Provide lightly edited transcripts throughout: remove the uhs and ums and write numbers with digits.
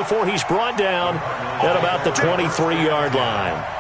before he's brought down at about the 23-yard line.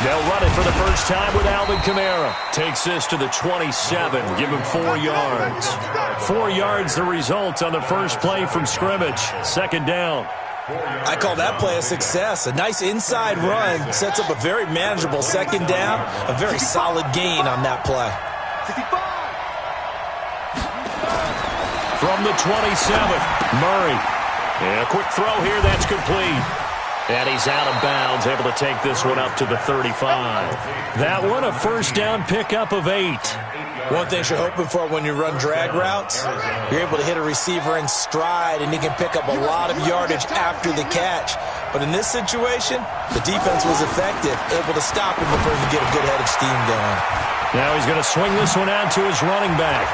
They'll run it for the first time with Alvin Kamara. Takes this to the 27. Give him 4 yards. 4 yards the result on the first play from scrimmage. Second down. I call that play a success. A nice inside run sets up a very manageable second down. A very solid gain on that play. From the 27th, Murray. And a quick throw here, that's complete. And he's out of bounds, able to take this one up to the 35. That one, a first down pickup of 8. One thing you're hoping for when you run drag routes, you're able to hit a receiver in stride, and he can pick up a lot of yardage after the catch. But in this situation, the defense was effective, able to stop him before he could get a good head of steam going. Now he's going to swing this one out to his running back.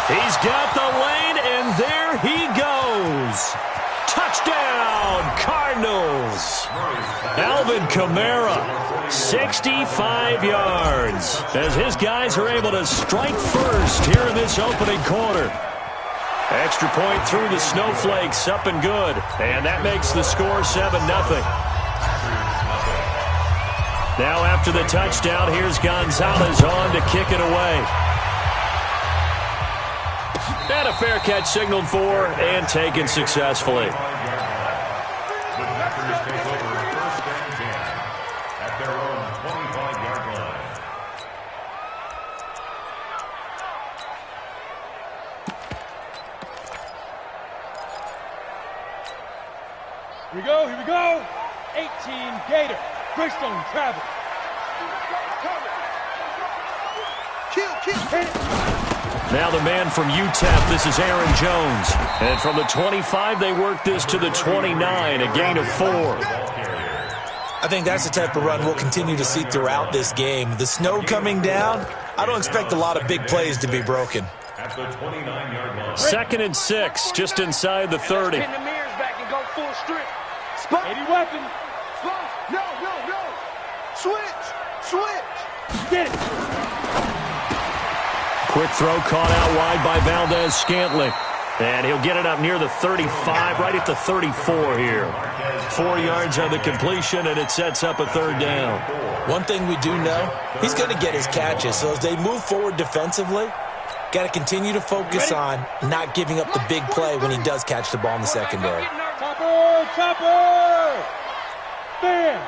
He's got the lane, and there he goes. Touchdown, Cardinals. Alvin Kamara, 65 yards, as his guys are able to strike first here in this opening quarter. Extra point through the snowflakes, up and good. And that makes the score 7-0. Now after the touchdown, here's Gonzalez on to kick it away. And a fair catch signaled for and taken successfully. The Packers take over first and 10 at their own 25-yard line. Here we go. 18 Gator. Greystone travel. Hit it. Now the man from UTEP, this is Aaron Jones. And from the 25, they work this to the 29, a gain of 4. I think that's the type of run we'll continue to see throughout this game. The snow coming down, I don't expect a lot of big plays to be broken. At the 29-yard line. 2nd and 6, just inside the 30. Pin the mirrors back and go full strip. Spot. 80 weapon. No. Switch. Get it. Quick throw caught out wide by Valdez-Scantling. And he'll get it up near the 35, right at the 34 here. 4 yards on the completion, and it sets up a third down. One thing we do know, he's going to get his catches. So as they move forward defensively, got to continue to focus on not giving up the big play when he does catch the ball in the secondary. Chopper! Bam!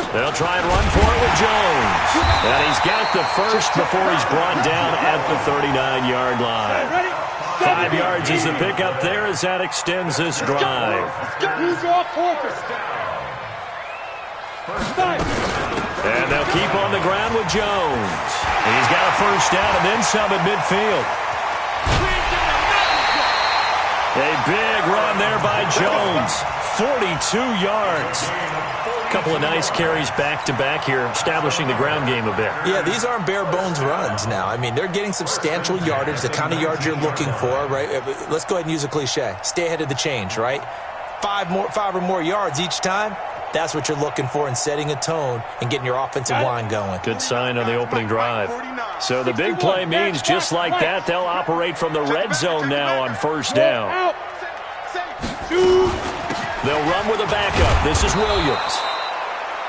They'll try and run for it with Jones. And he's got the first before he's brought down at the 39-yard line. 5 yards is the pickup there as that extends this drive. And they'll keep on the ground with Jones. He's got a first down and then some at midfield. A big run there by Jones. 42 yards. A couple of nice carries back-to-back here, establishing the ground game a bit. Yeah, these aren't bare-bones runs now. I mean, they're getting substantial yardage, the kind of yards you're looking for, right? Let's go ahead and use a cliche. Stay ahead of the change, right? 5 or more yards each time. That's what you're looking for in setting a tone and getting your offensive line going. Good sign on the opening drive. So the big play means just like that, they'll operate from the red zone now on first down. They'll run with a backup. This is Williams.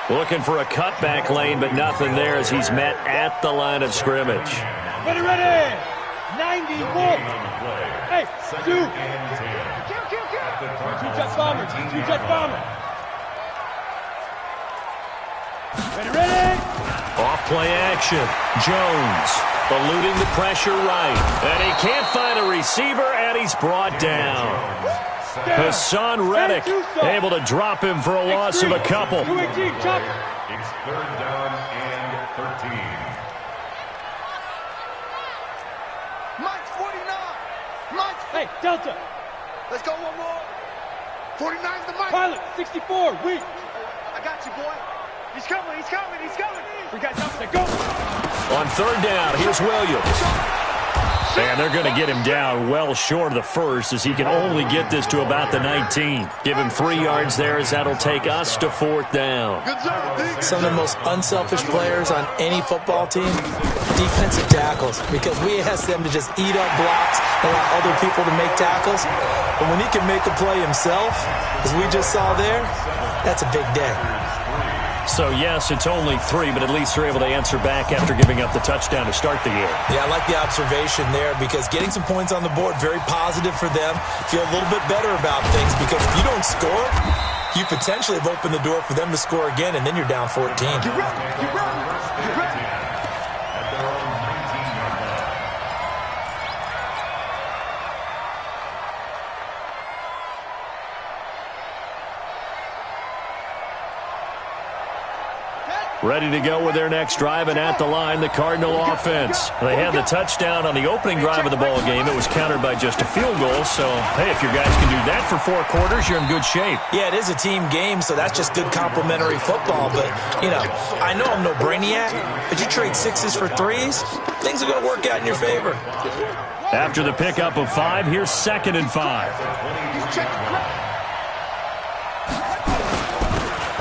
Looking for a cutback lane, but nothing there as he's met at the line of scrimmage. Ready. 91. Hey, two. Two-jet bomber. Ready. Off play action. Jones eluding the pressure right. And he can't find a receiver, and he's brought down. Hassan Reddick able to drop him for a loss of a couple. It's 3rd down and 13. Mike's 49. Hey, Delta. Let's go one more. 49's the mic. Pilot, 64, weak. I got you, boy. He's coming, he's coming, he's coming. We got something to go. On third down, here's Williams. And they're going to get him down well short of the first as he can only get this to about the 19. Give him 3 yards there as that'll take us to fourth down. Some of the most unselfish players on any football team, defensive tackles, because we ask them to just eat up blocks and allow other people to make tackles. But when he can make a play himself, as we just saw there, that's a big day. So, yes, it's only 3, but at least they're able to answer back after giving up the touchdown to start the year. Yeah, I like the observation there because getting some points on the board, very positive for them. Feel a little bit better about things because if you don't score, you potentially have opened the door for them to score again, and then you're down 14. You're right, you're right, you're right. Ready to go with their next drive, and at the line, the Cardinal offense. They had the touchdown on the opening drive of the ball game. It was countered by just a field goal, so, hey, if your guys can do that for 4 quarters, you're in good shape. Yeah, it is a team game, so that's just good complementary football. But, you know, I know I'm no brainiac, but you trade 6s for 3s, things are going to work out in your favor. After the pickup of 5, here's 2nd and 5.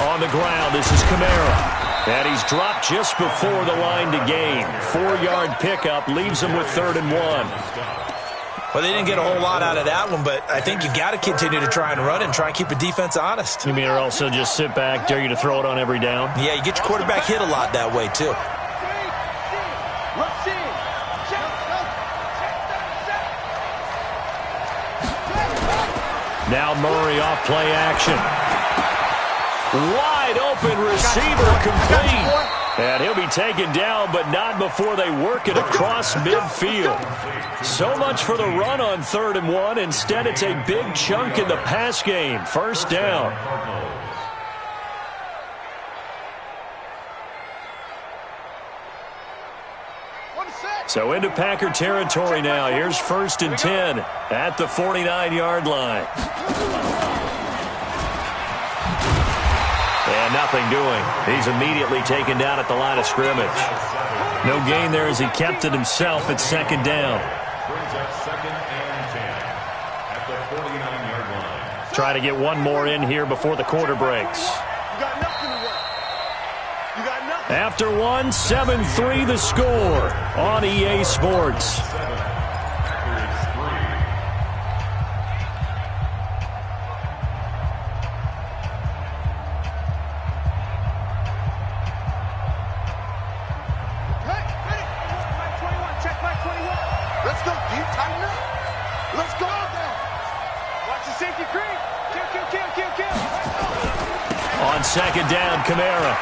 On the ground, this is Kamara. And he's dropped just before the line to gain. 4-yard pickup leaves him with 3rd and 1. Well, they didn't get a whole lot out of that one, but I think you got to continue to try and run and try and keep the defense honest. You mean or also just sit back, dare you to throw it on every down? Yeah, you get your quarterback hit a lot that way, too. Now Murray off play action. Wide open receiver complete. And he'll be taken down, but not before they work it across midfield. So much for the run on 3rd and 1. Instead, it's a big chunk in the pass game. 1st down. So into Packer territory now. Here's 1st and 10 at the 49-yard line. And nothing doing. He's immediately taken down at the line of scrimmage. No gain there as he kept it himself at 2nd down. Brings up 2nd and 10 at the 49-yard line. Try to get one more in here before the quarter breaks. You got nothing to work. You got nothing. After 1, 7-3 the score on EA Sports. On 2nd down, Kamara.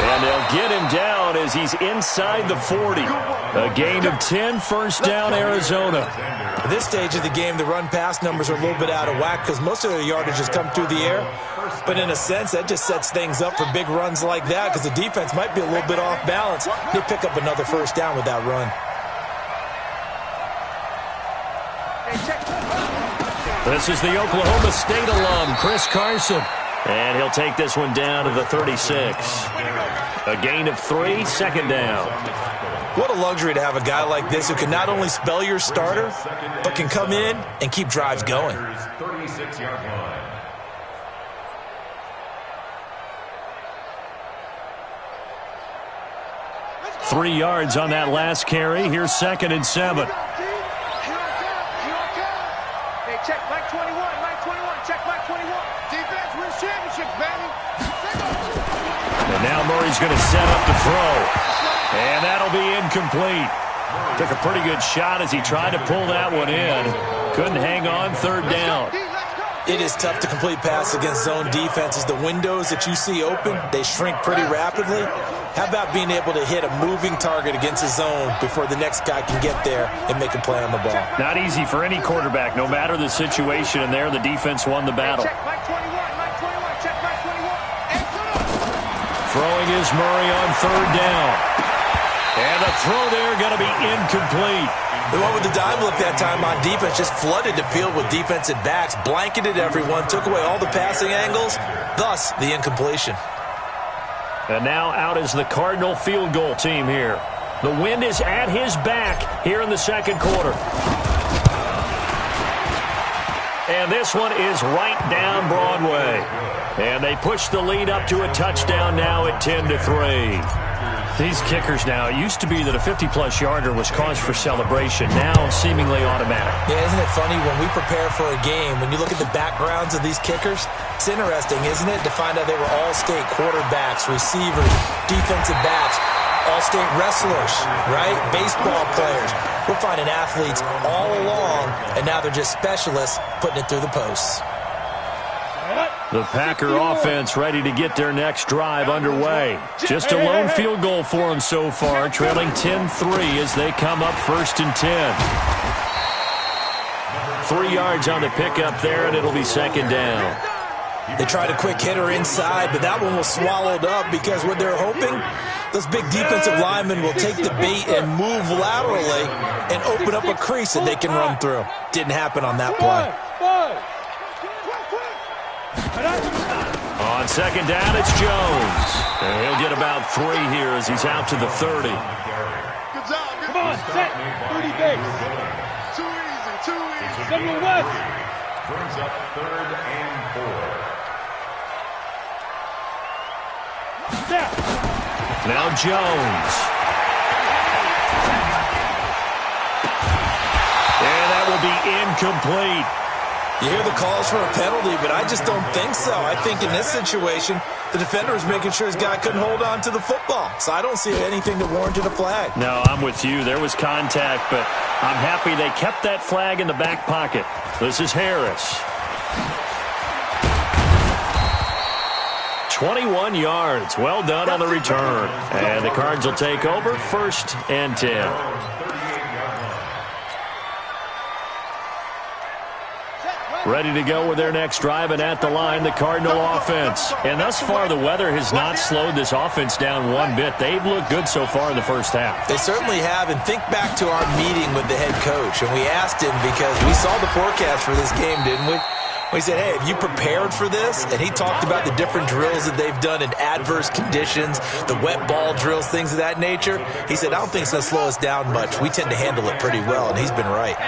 And they'll get him down as he's inside the 40. A gain of 10, 1st down, Arizona. At this stage of the game, the run-pass numbers are a little bit out of whack because most of their yardage has come through the air. But in a sense, that just sets things up for big runs like that because the defense might be a little bit off balance. They pick up another 1st down with that run. This is the Oklahoma State alum, Chris Carson. And he'll take this one down to the 36. A gain of 3, 2nd down. What a luxury to have a guy like this who can not only spell your starter, but can come in and keep drives going. 36-yard line. Three yards on that last carry. Here's 2nd and 7. Hey, check Mike 21, Mike 21, check Mike 21. Defense wins championships, baby. And now Murray's going to set up to throw. And that'll be incomplete. Took a pretty good shot as he tried to pull that one in. Couldn't hang on, 3rd down. It is tough to complete passes against zone defenses. The windows that you see open, they shrink pretty rapidly. How about being able to hit a moving target against a zone before the next guy can get there and make a play on the ball? Not easy for any quarterback, no matter the situation, and there the defense won the battle. Check Mike 21, Mike 21, check Mike 21. Throwing is Murray on 3rd down. And the throw there going to be incomplete. The one with the dime look that time on defense just flooded the field with defensive backs, blanketed everyone, took away all the passing angles, thus the incompletion. And now out is the Cardinal field goal team here. The wind is at his back here in the second quarter. And this one is right down Broadway. And they push the lead up to a touchdown now at 10-3. These kickers now, it used to be that a 50-plus yarder was cause for celebration, now seemingly automatic. Yeah, isn't it funny when we prepare for a game, when you look at the backgrounds of these kickers, it's interesting, isn't it, to find out they were all-state quarterbacks, receivers, defensive backs, all-state wrestlers, right? Baseball players. We're finding athletes all along, and now they're just specialists putting it through the posts. The Packer offense ready to get their next drive underway. Just a lone field goal for them so far, trailing 10-3 as they come up 1st and 10. 3 yards on the pickup there, and it'll be 2nd down. They tried a quick hitter inside, but that one was swallowed up because what they're hoping, those big defensive linemen will take the bait and move laterally and open up a crease that they can run through. Didn't happen on that play. On 2nd down, it's Jones. And he'll get about 3 here as he's out to the 30. Good job. Come on, set. 30 base. Too easy, too easy. Send him west. Brings up 3rd and 4. Step. Now Jones. And that will be incomplete. You hear the calls for a penalty, but I just don't think so. I think in this situation, the defender was making sure his guy couldn't hold on to the football. So I don't see anything that warranted a flag. No, I'm with you. There was contact, but I'm happy they kept that flag in the back pocket. This is Harris. 21 yards. Well done on the return. And the Cards will take over 1st and 10. Ready to go with their next drive, and at the line, the Cardinal offense. And thus far, the weather has not slowed this offense down one bit. They've looked good so far in the first half. They certainly have, and think back to our meeting with the head coach, and we asked him because we saw the forecast for this game, didn't we? We said, hey, have you prepared for this? And he talked about the different drills that they've done in adverse conditions, the wet ball drills, things of that nature. He said, I don't think it's going to slow us down much. We tend to handle it pretty well, and he's been right.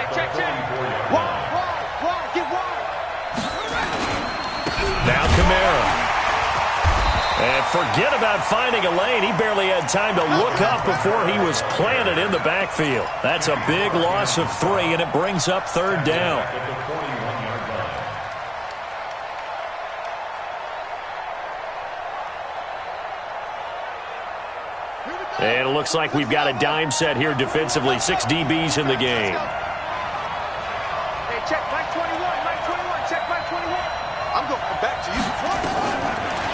Now Kamara. And forget about finding a lane. He barely had time to look up before he was planted in the backfield. That's a big loss of 3, and it brings up 3rd down. And it looks like we've got a dime set here defensively. 6 DBs in the game. Hey, check Mike 21, Mike 21, check Mike 21. I'm going back to you.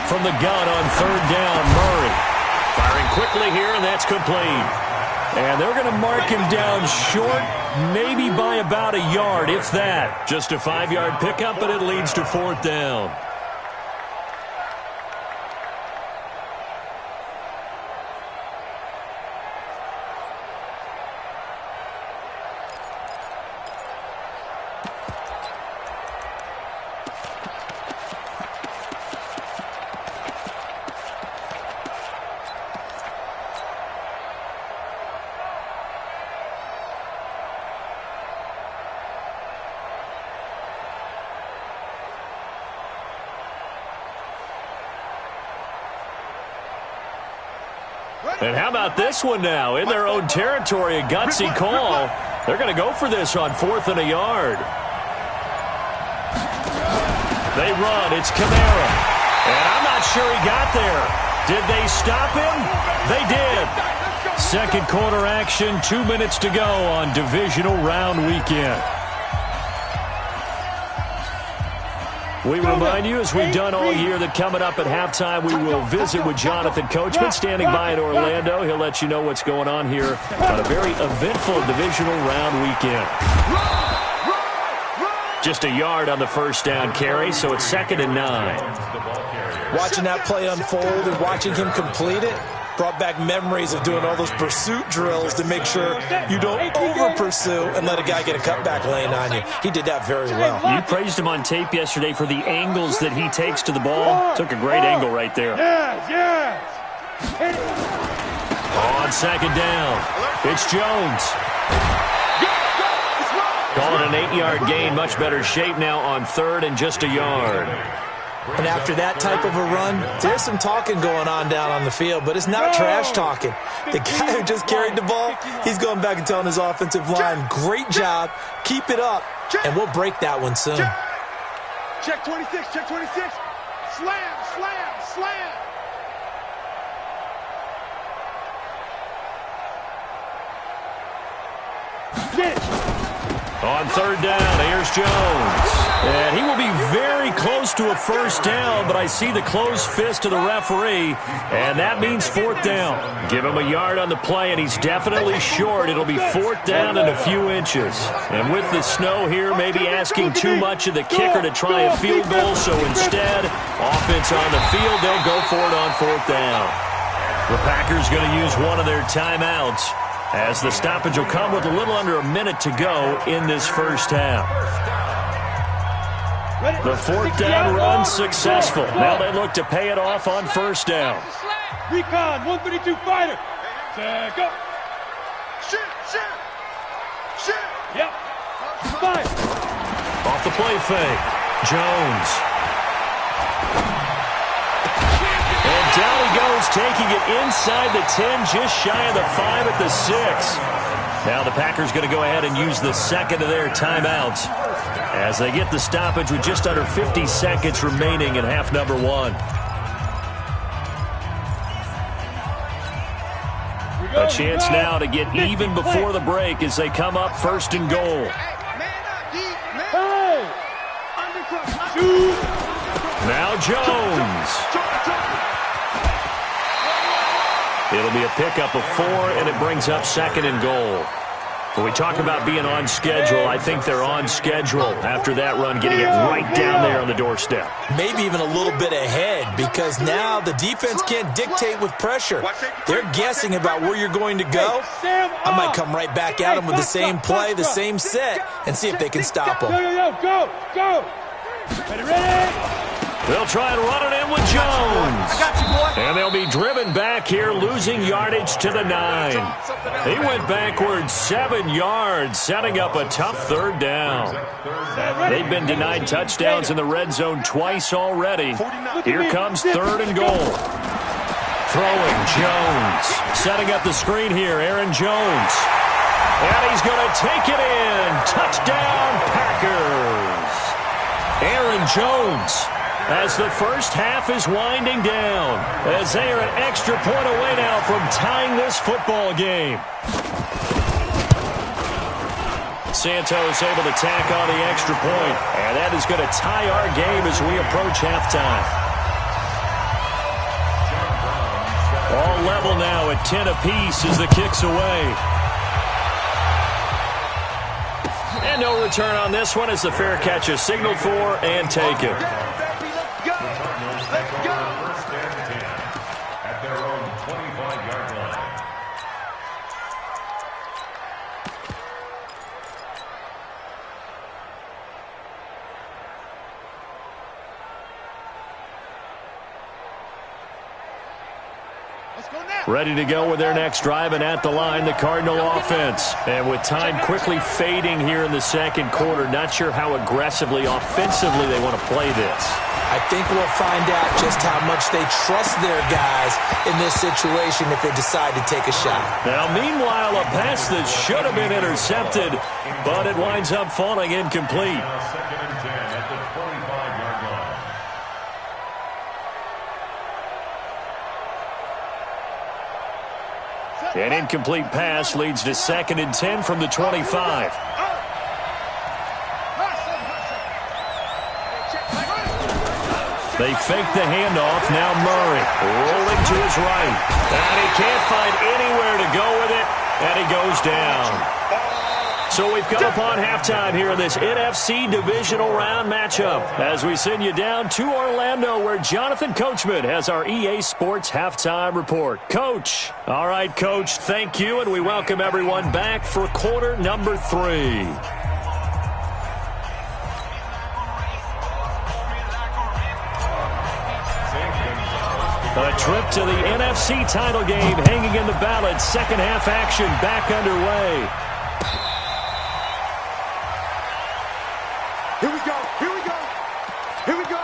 From the gun on 3rd down, Murray. Firing quickly here, and that's complete. And they're going to mark him down short, maybe by about a yard, if that. Just a 5-yard pickup, but it leads to 4th down. And how about this one now? In their own territory, a gutsy call. They're going to go for this on 4th and a yard. They run. It's Kamara. And I'm not sure he got there. Did they stop him? They did. Second quarter action, 2 minutes to go on divisional round weekend. We remind you, as we've done all year, that coming up at halftime, we will visit with Jonathan Coachman standing by in Orlando. He'll let you know what's going on here on a very eventful divisional round weekend. Just a yard on the first down carry, so it's 2nd and 9. Watching that play unfold and watching him complete it, Brought back memories of doing all those pursuit drills to make sure you don't over-pursue and let a guy get a cutback lane on you. He did that very well. You praised him on tape yesterday for the angles that he takes to the ball. Took a great angle right there. On second down, it's Jones. Calling an 8-yard gain. Much better shape now on third and just a yard. And after that type of a run, there's some talking going on down on the field, but it's not trash talking. The guy who just carried the ball, he's going back and telling his offensive line, great job, keep it up, and we'll break that one soon. Check 26, check 26. Slam, slam, slam. Get it. On third down, here's Jones. And he will be very close to a first down, but I see the closed fist of the referee, and that means fourth down. Give him a yard on the play, and he's definitely short. It'll be fourth down and a few inches. And with the snow here, maybe asking too much of the kicker to try a field goal, so instead, offense on the field, they'll go for it on fourth down. The Packers going to use one of their timeouts, as the stoppage will come with a little under a minute to go in this first half. The fourth down run successful. Now they look to pay it off on first down. Recon, 132 fighter. Go. Shoot. Yep. Fire. Off the play fake. Jones. And down he goes, taking it inside the 10, just shy of the 5 at the 6. Now the Packers going to go ahead and use the second of their timeouts as they get the stoppage with just under 50 seconds remaining in half number 1. A chance now to get even before the break as they come up first and goal. Now Jones. It'll be a pickup of 4, and it brings up second and goal. When we talk about being on schedule, I think they're on schedule after that run, getting it right down there on the doorstep. Maybe even a little bit ahead, because now the defense can't dictate with pressure. They're guessing about where you're going to go. I might come right back at them with the same play, the same set, and see if they can stop them. Go. Ready. They'll try and run it in with Jones. And they'll be driven back here, losing yardage to the 9. He went backwards 7 yards, setting up a tough third down. They've been denied touchdowns in the red zone twice already. Here comes third and goal. Throwing Jones. Setting up the screen here, Aaron Jones. And he's going to take it in. Touchdown, Packers. Aaron Jones, as the first half is winding down, as they are an extra point away now from tying this football game. Santos able to tack on the extra point, and that is going to tie our game as we approach halftime. All level now at 10 apiece as the kick's away. And no return on this one as the fair catch is signaled for and taken. At their own 25-yard line. Ready to go with their next drive, and at the line, the Cardinal offense. And with time quickly fading here in the second quarter, not sure how aggressively, offensively they want to play this. I think we'll find out just how much they trust their guys in this situation if they decide to take a shot. Now, meanwhile, a pass that should have been intercepted, but it winds up falling incomplete. Second and 10 at the 25-yard line. An incomplete pass leads to second and 10 from the 25. They fake the handoff. Now Murray rolling to his right. And he can't find anywhere to go with it, and he goes down. So we've come upon halftime here in this NFC divisional round matchup as we send you down to Orlando where Jonathan Coachman has our EA Sports halftime report. Coach. All right, Coach, thank you, and we welcome everyone back for quarter number 3. A trip to the NFC title game hanging in the balance. Second half action back underway. Here we go. Here we go. Here we go.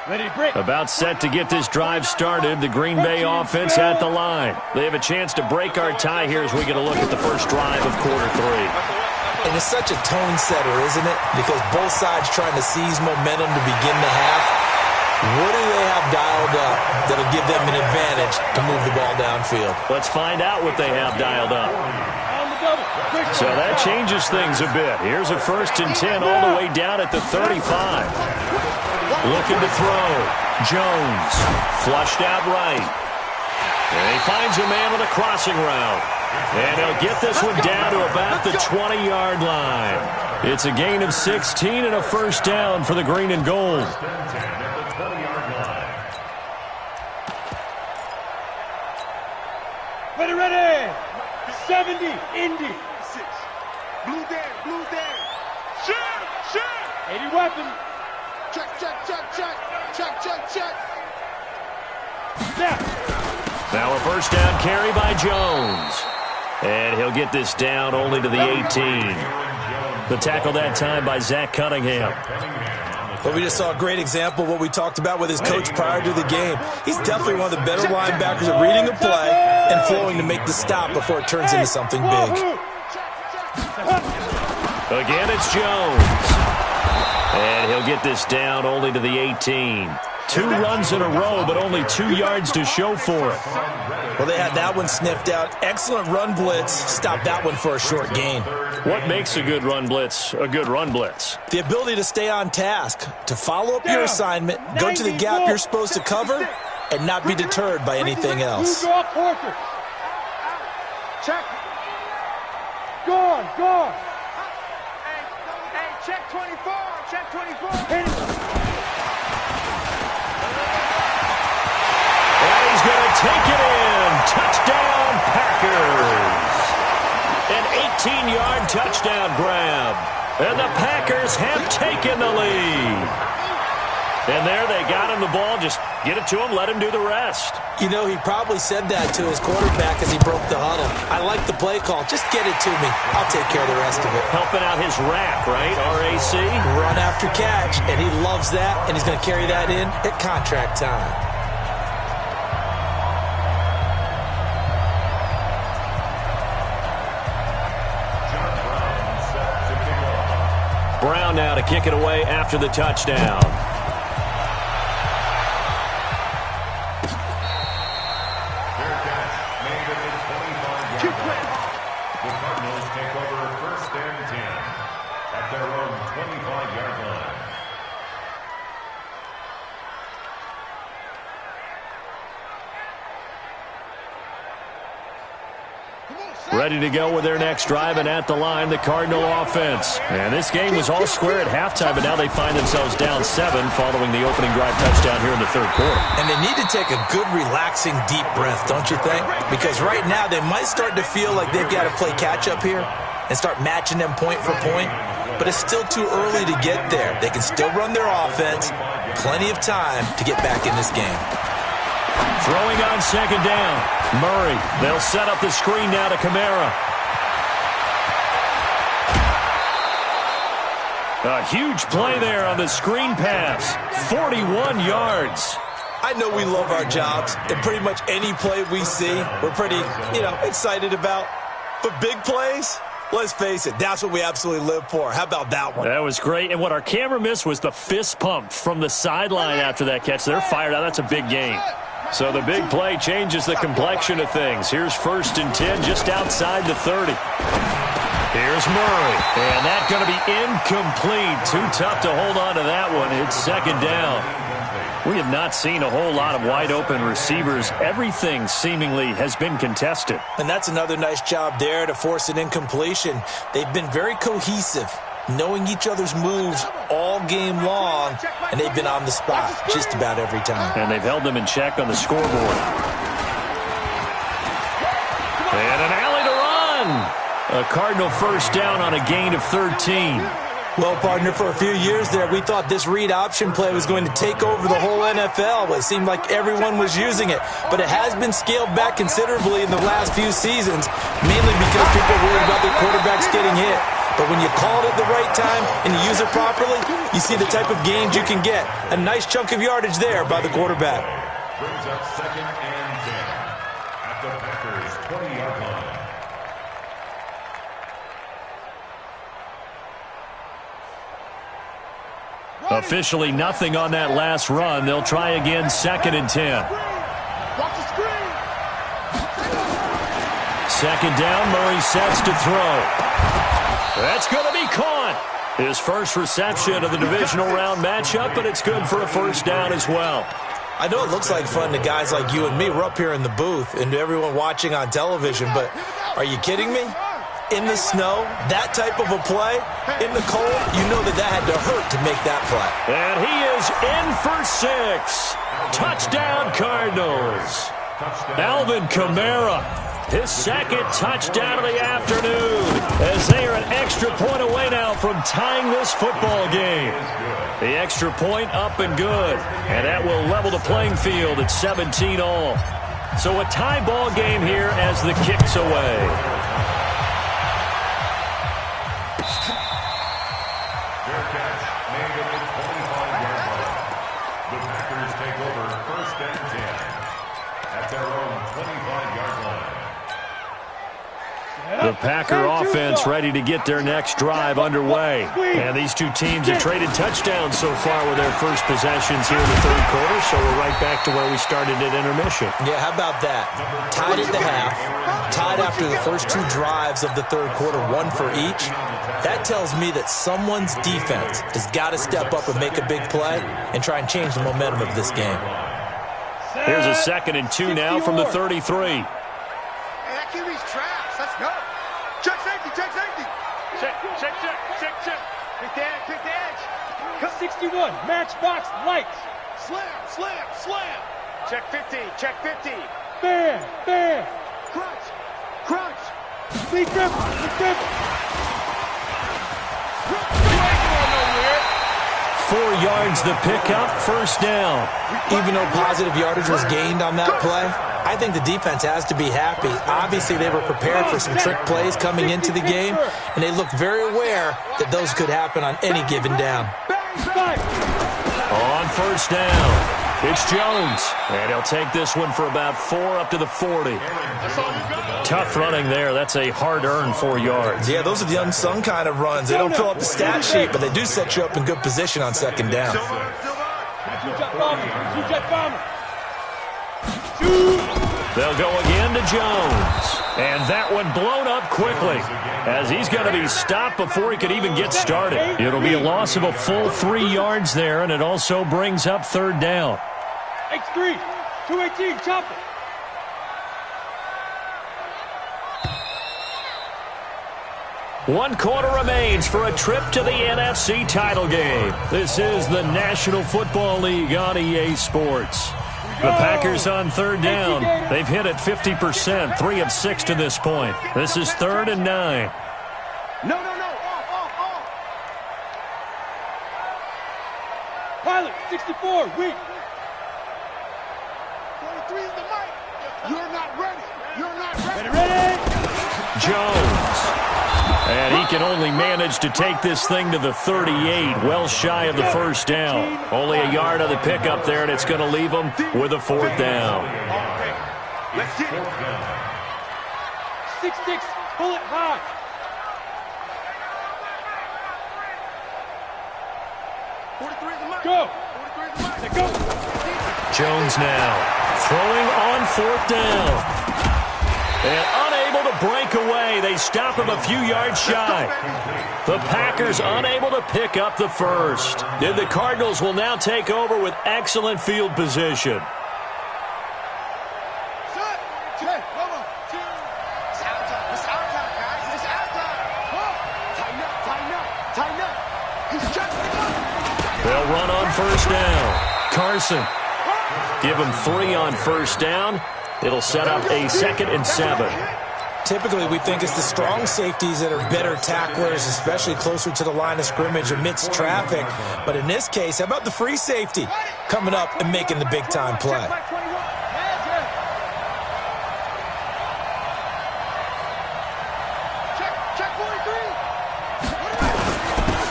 Ready to break. About set to get this drive started. The Green Bay offense at the line. They have a chance to break our tie here as we get a look at the first drive of quarter 3. And it's such a tone setter, isn't it? Because both sides trying to seize momentum to begin the half. What do they have dialed up that'll give them an advantage to move the ball downfield? Let's find out what they have dialed up. So that changes things a bit. Here's a 1st and 10 all the way down at the 35. Looking to throw. Jones. Flushed out right. And he finds a man on the crossing route. And he'll get this one down to about the 20-yard line. It's a gain of 16 and a first down for the green and gold. Ready. 70, Indy. Blue down. Shot. 80 weapon. Check. Now a first down carry by Jones. And he'll get this down only to the 18. The tackle that time by Zach Cunningham. But we just saw a great example of what we talked about with his coach prior to the game. He's definitely one of the better linebackers at reading a play and flowing to make the stop before it turns into something big. Again, it's Jones. And he'll get this down only to the 18. 2 runs in a row, but only 2 yards to show for it. Well, they had that one sniffed out. Excellent run blitz. Stopped that one for a short gain. What makes a good run blitz a good run blitz? The ability to stay on task, to follow up your assignment, go to the gap you're supposed to cover, and not be deterred by anything else. Check. Gone. Hey, check 24. And he's going to take it in. Touchdown, Packers. An 18-yard touchdown grab. And the Packers have taken the lead. And there they got him the ball. Just get it to him, let him do the rest. You know, he probably said that to his quarterback as he broke the huddle. I like the play call. Just get it to me. I'll take care of the rest of it. Helping out his rack, right? RAC? Run after catch, and he loves that, and he's going to carry that in at contract time. Brown now to kick it away after the touchdown. The Cardinals take over 1st and 10 at their own 25-yard line. Ready to go with their next drive, and at the line, the Cardinal offense. And this game was all square at halftime, but now they find themselves down 7 following the opening drive touchdown here in the 3rd quarter. And they need to take a good, relaxing, deep breath, don't you think? Because right now they might start to feel like they've got to play catch-up here and start matching them point for point. But it's still too early to get there. They can still run their offense. Plenty of time to get back in this game. Throwing on 2nd down. Murray. They'll set up the screen now to Kamara. A huge play there on the screen pass. 41 yards. I know we love our jobs, and pretty much any play we see, we're pretty, excited about. But big plays, let's face it, that's what we absolutely live for. How about that one? That was great. And what our camera missed was the fist pump from the sideline after that catch. They're fired out. That's a big gain. So the big play changes the complexion of things. Here's 1st and 10 just outside the 30. Here's Murray. And that's going to be incomplete. Too tough to hold on to that one. It's 2nd down. We have not seen a whole lot of wide-open receivers. Everything seemingly has been contested. And that's another nice job there to force an incompletion. They've been very cohesive, knowing each other's moves all game long, and they've been on the spot just about every time. And they've held them in check on the scoreboard. And an alley to run. A Cardinal first down on a gain of 13. Well, partner, for a few years there, we thought this read option play was going to take over the whole NFL. It seemed like everyone was using it, but it has been scaled back considerably in the last few seasons, mainly because people are worried about their quarterbacks getting hit. But when you call it at the right time and you use it properly, you see the type of gains you can get. A nice chunk of yardage there by the quarterback. Brings up 2nd and 10 at the Packers' 20-yard line. Officially nothing on that last run. They'll try again, 2nd and 10. Watch the screen. 2nd down, Murray sets to throw. That's going to be caught. His first reception of the divisional round matchup, but it's good for a first down as well. I know it looks like fun to guys like you and me. We're up here in the booth and to everyone watching on television, but are you kidding me? In the snow, that type of a play, in the cold, you know that had to hurt to make that play. And he is in for 6. Touchdown, Cardinals. Alvin Kamara, his 2nd touchdown of the afternoon, as they are an extra point away now from tying this football game. The extra point up and good, and that will level the playing field at 17 all. So a tie ball game here as the kick's away. Fair catch made at the 25-yard line. The Packers take over 1st and 10 at their own 25-yard line. The Packer offense ready to get their next drive underway. And these two teams have traded touchdowns so far with their first possessions here in the 3rd quarter, so we're right back to where we started at intermission. Yeah, how about that? Tied at the half, tied after the first 2 drives of the 3rd quarter, 1 for each. That tells me that someone's defense has got to step up and make a big play and try and change the momentum of this game. Here's a 2nd and 2 now from the 33. Hey, that QB's trash. Let's go. Check safety, check safety. Check. Quick the edge. Cut 61, match box, lights. Slam. Check 50. Bam. Crunch. Big dribble. 4 yards the pickup, first down. Even though positive yardage was gained on that play, I think the defense has to be happy. Obviously, they were prepared for some trick plays coming into the game, and they looked very aware that those could happen on any given down. On first down, it's Jones, and he'll take this one for about 4 up to the 40. Tough running there. That's a hard-earned 4 yards. Yeah, those are the unsung kind of runs. They don't fill up the stat sheet, but they do set you up in good position on 2nd down. They'll go again to Jones. And that one blown up quickly, as he's going to be stopped before he could even get started. It'll be a loss of a full 3 yards there, and it also brings up 3rd down. X3, 218, chop it. One quarter remains for a trip to the NFC title game. This is the National Football League on EA Sports. The Packers on 3rd down. They've hit it 50%, 3 of 6 to this point. This is 3rd and 9. No. Off. Pilot, 64, weak. 23 is the mic. You're not ready. Ready. Jones. And he can only manage to take this thing to the 38, well shy of the first down. Only a yard of the pickup there, and it's going to leave him with a 4th down. Let's get it. 6-6, pull it high. Go. Jones now throwing on 4th down. And unable able to break away. They stop him a few yards shy. The Packers unable to pick up the first. And the Cardinals will now take over with excellent field position. They'll run on first down. Carson. Give him 3 on first down. It'll set up a 2nd and 7. Typically, we think it's the strong safeties that are better tacklers, especially closer to the line of scrimmage amidst traffic. But in this case, how about the free safety coming up and making the big-time play?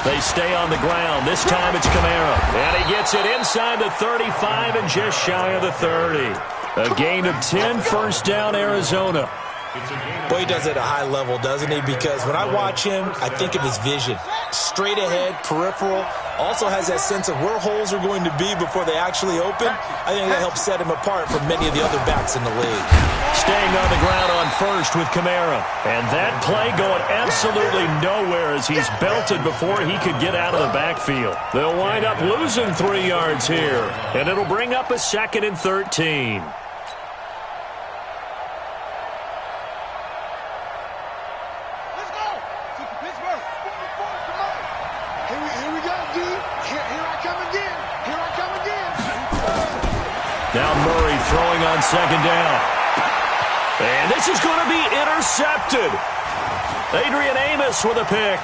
They stay on the ground. This time it's Kamara. And he gets it inside the 35 and just shy of the 30. A gain of 10, first down, Arizona. Boy, he does it at a high level, doesn't he? Because when I watch him, I think of his vision. Straight ahead, peripheral. Also has that sense of where holes are going to be before they actually open. I think that helps set him apart from many of the other backs in the league. Staying on the ground on first with Kamara. And that play going absolutely nowhere as he's belted before he could get out of the backfield. They'll wind up losing 3 yards here. And it'll bring up a 2nd and 13. Now Murray throwing on 2nd down. And this is going to be intercepted. Adrian Amos with a pick.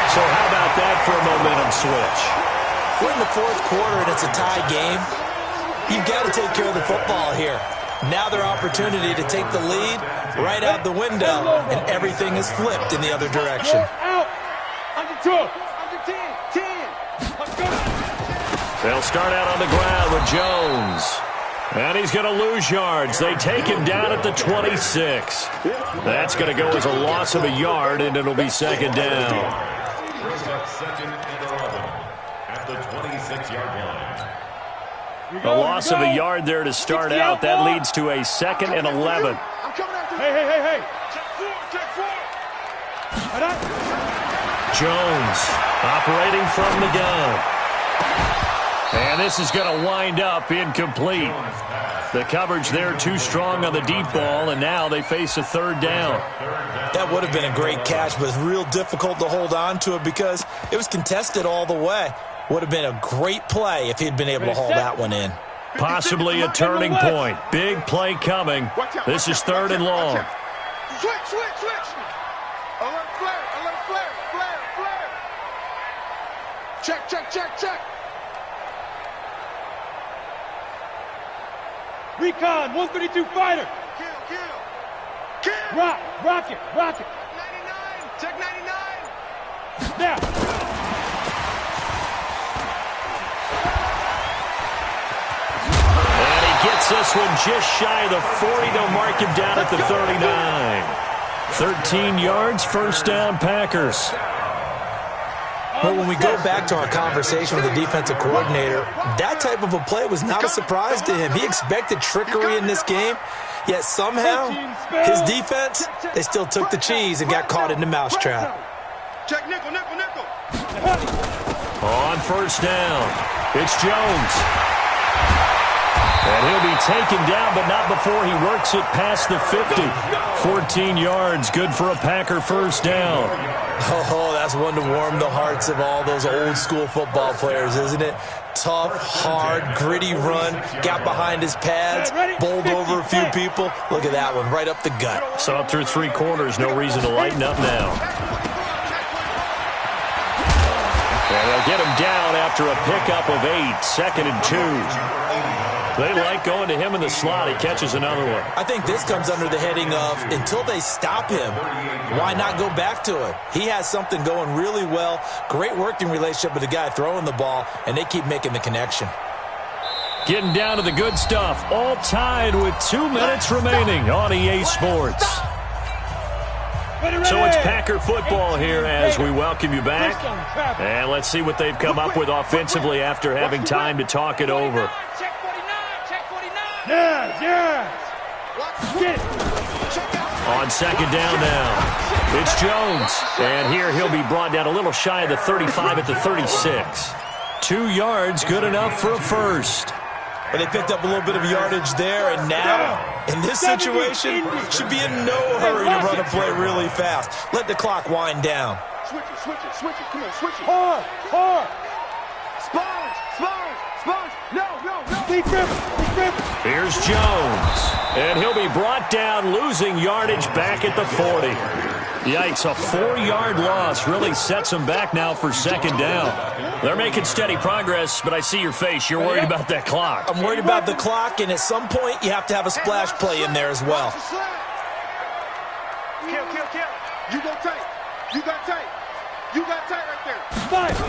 So how about that for a momentum switch? We're in the 4th quarter and it's a tie game. You've got to take care of the football here. Now their opportunity to take the lead right out the window, and everything is flipped in the other direction. Out. Under 2. Under 10. 10. Let's go. They'll start out on the ground with Jones. And he's going to lose yards. They take him down at the 26. That's going to go as a loss of a yard, and it'll be 2nd down. 2nd and 11 at the 26-yard line. A loss of a yard there to start out. That leads to a 2nd and 11. Hey. Check 4. Jones operating from the gun. And this is going to wind up incomplete. The coverage there too strong on the deep ball, and now they face a 3rd down. That would have been a great catch, but it's real difficult to hold on to it because it was contested all the way. Would have been a great play if he'd been able to haul that one in. Possibly a turning point. Big play coming. This is 3rd and long. Switch. Alert flare. Check. Recon, 132 fighter. Kill. Rocket. 99. Check 99. Now. And he gets this one just shy of the 40. They'll mark him down at the 39. 13 yards, first down, Packers. But when we go back to our conversation with the defensive coordinator, that type of a play was not a surprise to him. He expected trickery in this game, yet somehow his defense, they still took the cheese and got caught in the mousetrap. Check nickel. On first down, it's Jones. And he'll be taken down, but not before he works it past the 50. 14 yards, good for a Packer first down. Oh, that's one to warm the hearts of all those old-school football players, isn't it? Tough, hard, gritty run, got behind his pads, bowled over a few people. Look at that one, right up the gut. Saw it through 3 quarters, no reason to lighten up now. And they'll get him down after a pickup of 8, 2nd and 2. They like going to him in the slot. He catches another one. I think this comes under the heading of, until they stop him, why not go back to it? He has something going really well. Great working relationship with the guy throwing the ball, and they keep making the connection. Getting down to the good stuff. All tied with 2 minutes remaining on EA Sports. So it's Packer football here as we welcome you back. And let's see what they've come up with offensively after having time to talk it over. Yes. Get it. On second down now, it's Jones. And here he'll be brought down a little shy of the 35 at the 36. 2 yards, good enough for a first. But they picked up a little bit of yardage there, and now, in this situation, should be in no hurry to run a play really fast. Let the clock wind down. Switch it. Come on, switch it. Hard. Sponge. No. Deep rip. Here's Jones. And he'll be brought down, losing yardage back at the 40. Yikes, a 4-yard loss really sets them back now for second down. They're making steady progress, but I see your face. You're worried about that clock. I'm worried about the clock, and at some point, you have to have a splash play in there as well. Kill. You got tight right there. Five.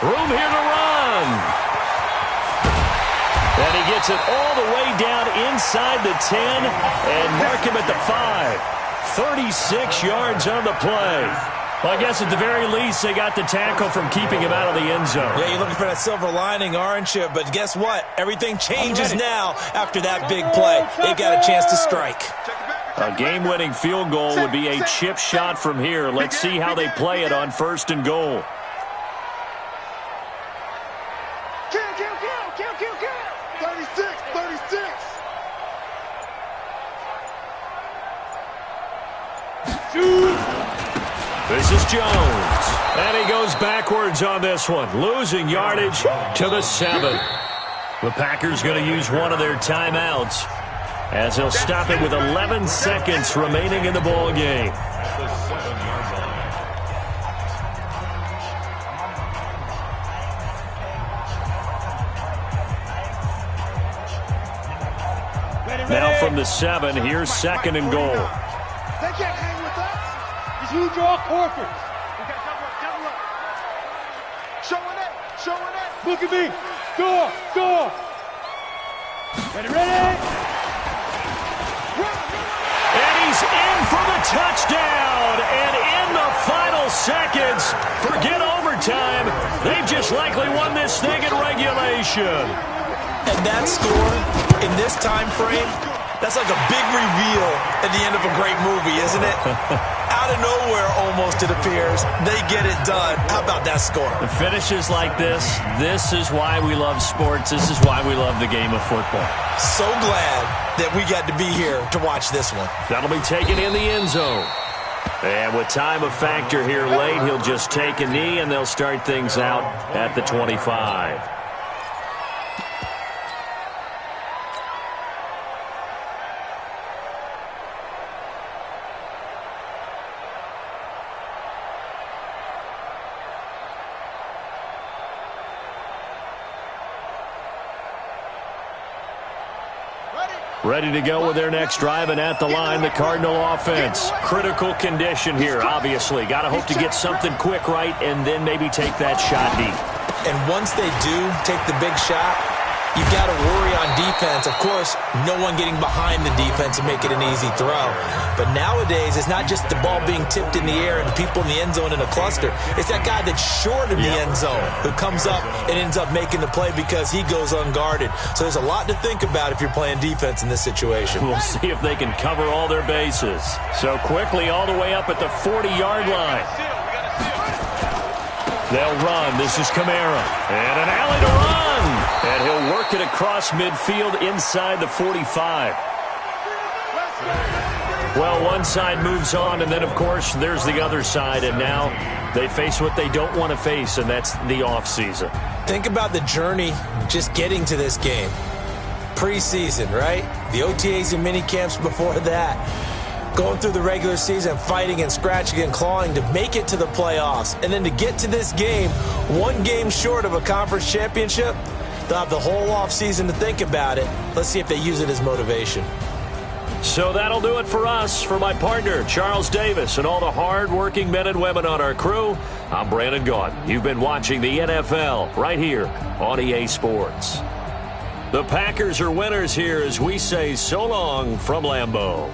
Room here to run. And he gets it all the way down inside the 10 and mark him at the 5. 36 yards on the play. Well, I guess at the very least, they got the tackle from keeping him out of the end zone. Yeah, you're looking for that silver lining, aren't you? But guess what? Everything changes now after that big play. They've got a chance to strike. A game-winning field goal would be a chip shot from here. Let's see how they play it on first and goal. Kill. 36. This is Jones. And he goes backwards on this one, losing yardage to the 7. The Packers going to use one of their timeouts as they'll stop it with 11 seconds remaining in the ball game. Now from the 7, here's second and goal. They can't hang with us. Just use your corkers. We got double up. Showing it. Look at me. Door. Ready. And he's in for the touchdown. And in the final seconds, forget overtime. They've just likely won this thing in regulation. And that score, in this time frame, that's like a big reveal at the end of a great movie, isn't it? Out of nowhere, almost, it appears. They get it done. How about that score? The finishes like this is why we love sports. This is why we love the game of football. So glad that we got to be here to watch this one. That'll be taken in the end zone. And with time a factor here late, he'll just take a knee, and they'll start things out at the 25. Ready to go with their next drive, and at the line, the Cardinal offense. Critical condition here, obviously. Got to hope to get something quick right and then maybe take that shot deep. And once they do take the big shot, you've got to worry on defense. Of course, no one getting behind the defense and make it an easy throw. But nowadays, it's not just the ball being tipped in the air and the people in the end zone in a cluster. It's that guy that's short of the end zone who comes up and ends up making the play because he goes unguarded. So there's a lot to think about if you're playing defense in this situation. We'll see if they can cover all their bases. So quickly all the way up at the 40-yard line. They'll run. This is Kamara. And an alley to run. And he'll work it across midfield inside the 45. Well, one side moves on, and then, of course, there's the other side. And now they face what they don't want to face, and that's the offseason. Think about the journey just getting to this game. Preseason, right? The OTAs and mini camps before that. Going through the regular season, fighting and scratching and clawing to make it to the playoffs. And then to get to this game, one game short of a conference championship, they'll have the whole offseason to think about it. Let's see if they use it as motivation. So that'll do it for us. For my partner, Charles Davis, and all the hard-working men and women on our crew, I'm Brandon Gaudin. You've been watching the NFL right here on EA Sports. The Packers are winners here as we say so long from Lambeau.